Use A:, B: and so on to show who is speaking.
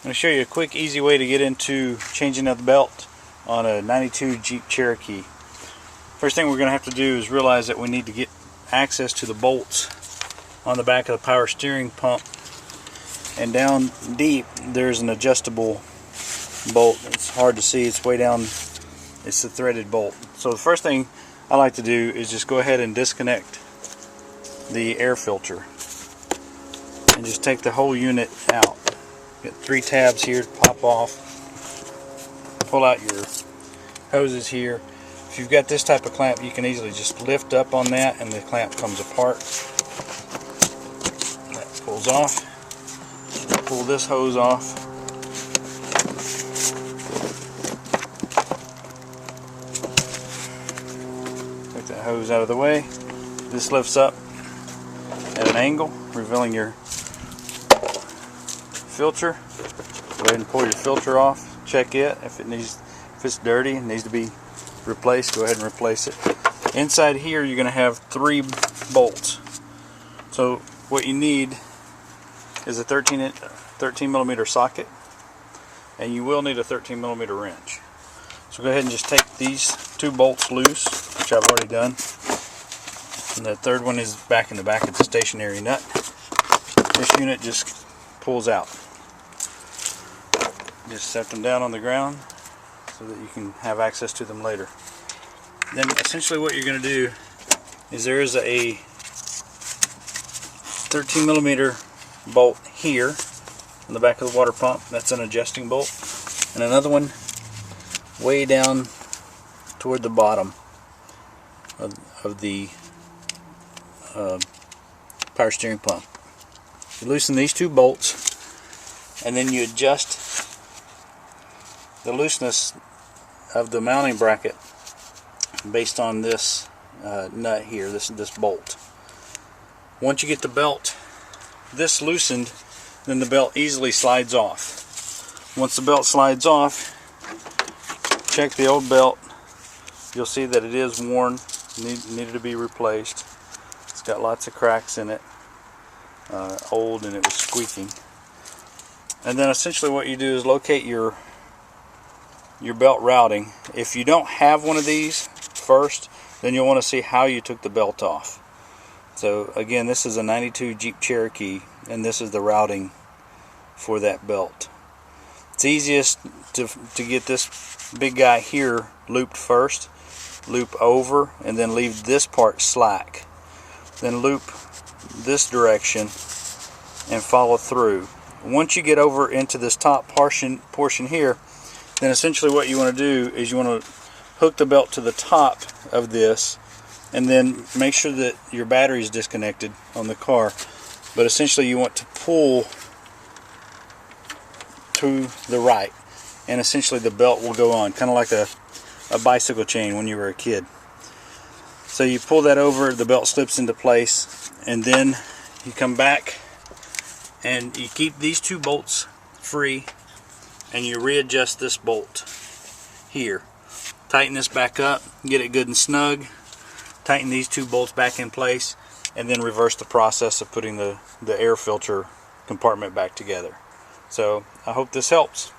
A: going to show you a quick, easy way to get into changing out the belt on a 92 Jeep Cherokee. First thing we're going to have to do is realize that we need to get access to the bolts on the back of the power steering pump. And down deep, there's an adjustable bolt. It's hard to see, it's way down, it's the threaded bolt. So the first thing I like to do is just go ahead and disconnect the air filter and just take the whole unit out. Get 3 tabs here to pop off. Pull out your hoses here. If you've got this type of clamp, you can easily just lift up on that and the clamp comes apart. That pulls off. Pull this hose off. Take that hose out of the way. This lifts up at an angle, revealing your filter. Go ahead and pull your filter off. Check it. If it's dirty and needs to be replaced, go ahead and replace it. Inside here you're going to have 3 bolts. So what you need is a 13 millimeter socket, and you will need a 13 millimeter wrench. So go ahead and just take these 2 bolts loose, which I've already done. And the third one is back in the back of the stationary nut. This unit just pulls out. Just set them down on the ground so that you can have access to them later. Then essentially what you're going to do is there is a 13 millimeter bolt here on the back of the water pump. That's an adjusting bolt. And another one way down toward the bottom of the power steering pump. You loosen these 2 bolts and then you adjust the looseness of the mounting bracket based on this nut here, this bolt. Once you get the belt this loosened, then the belt easily slides off. Once the belt slides off, check the old belt. You'll see that it is worn, needed to be replaced. It's got lots of cracks in it, old, and it was squeaking. And then essentially what you do is locate your belt routing. If you don't have one of these first, then you'll want to see how you took the belt off. So again, this is a 92 Jeep Cherokee, and this is the routing for that belt. It's easiest to get this big guy here looped first, loop over, and then leave this part slack. Then loop this direction and follow through. Once you get over into this top portion here, then essentially what you want to do is you want to hook the belt to the top of this, and then make sure that your battery is disconnected on the car. But essentially you want to pull to the right, and essentially the belt will go on, kind of like a bicycle chain when you were a kid. So you pull that over, the belt slips into place, and then you come back and you keep these 2 bolts free, and you readjust this bolt here. Tighten this back up, get it good and snug, tighten these 2 bolts back in place, and then reverse the process of putting the air filter compartment back together. So I hope this helps.